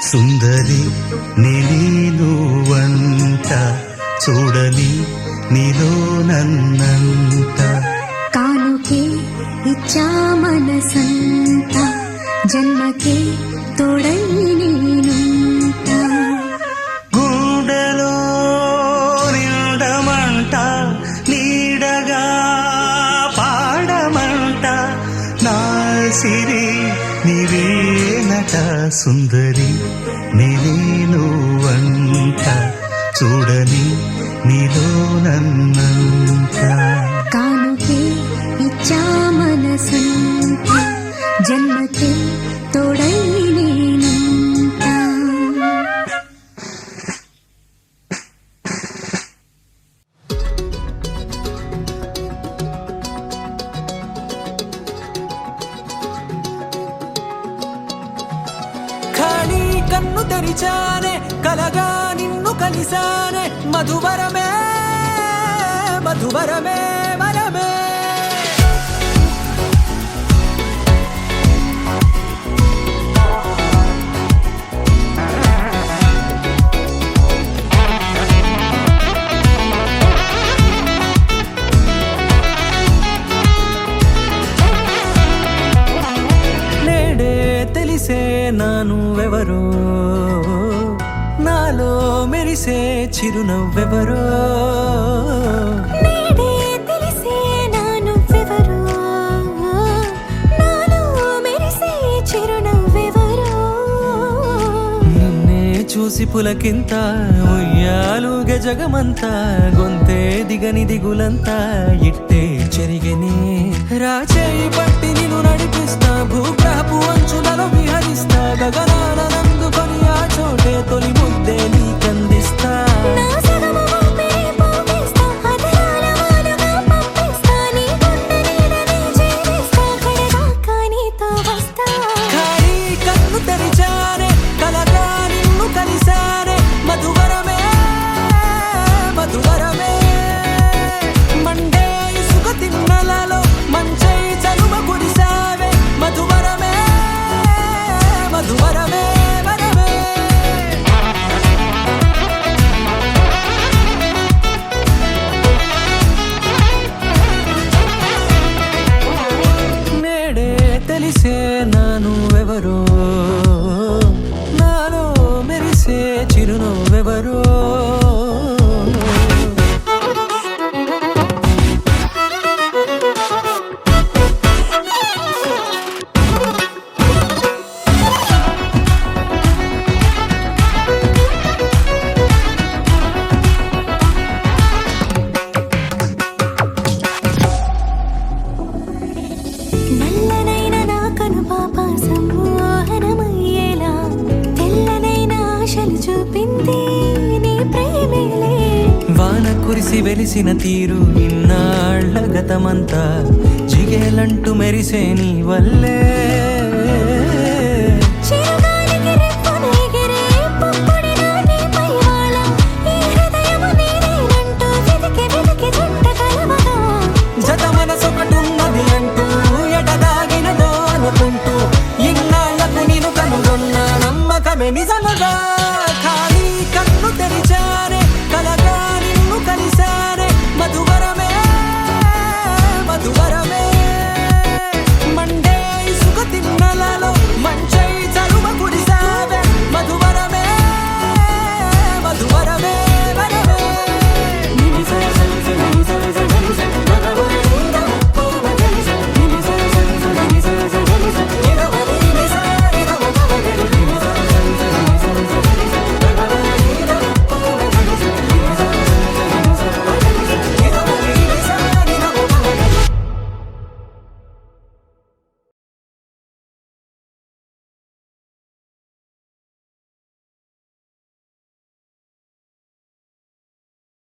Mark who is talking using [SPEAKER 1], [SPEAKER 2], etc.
[SPEAKER 1] సుందరి నీనువంట చూడని నీలో నన్నంత
[SPEAKER 2] కానుకే ఇచ్చా మనసంత జన్మకే తోడై నేనుంట
[SPEAKER 1] గుండెలో నిండమంట నీడగా పాడమంట నా సిరి నీవేనట సుందరి నేనువంట చూడని నీలో నన్నంత
[SPEAKER 2] కానుకే ఇచ్చా మనసంత జన్మకే తోడై నేనుంట
[SPEAKER 3] ఖాళీ కన్ను తెరిచానే కలగా నిన్ను కలిసానే మధువరమే మధువరమే వరమే నేడే తెలిసే నానువెవరో నాలో మెరిసే చిరునవ్వెవరో
[SPEAKER 2] నేడే తెలిసే నానువ్వెవరో నాలో మెరిసే చిరునవ్వెవరో
[SPEAKER 3] నిన్నే చూసి పులకింత ఉయ్యాలుగె జగమంతా గొంతే దిగని దిగులంతా ఇట్టే చెరిగెనే రాచేయి పట్టి నిన్ను నడిపిస్తా భూగ్రహపు అంచులలో విహరిస్తా గగనాల నందుకొని ఆ చోటే తొలి ముద్దే నీకందిస్తా
[SPEAKER 2] నా సగము ఊపిరి పోగిస్తా అధరాల వానగా పంపిస్తా నీ గుండె నీడనే చేరిస్తా కడదాకా నీతో వస్తా
[SPEAKER 3] ఖాళీ కన్ను తెరిచానే కలగా నిన్ను కలిసానే మధువరమే మధువరమే మండే ఇసుక తిన్నలలో మంచై చలువ కురిసావే మధువరమే మధువరమే వరమే నేడే తెలిసే నానువెవరో నాలో మెరిసే చిరునవ్వెవరో
[SPEAKER 2] నల్లనైన నా కనుపాప సమ్మోహనమయ్యేలా తెల్లనైన ఆశలు చూపింది నీ ప్రేమేలే
[SPEAKER 3] వాన కురిసి వెలిసిన తీరు ఇన్నాళ్ల గతమంతా జిగేలంటూ మెరిసే నీ వల్లే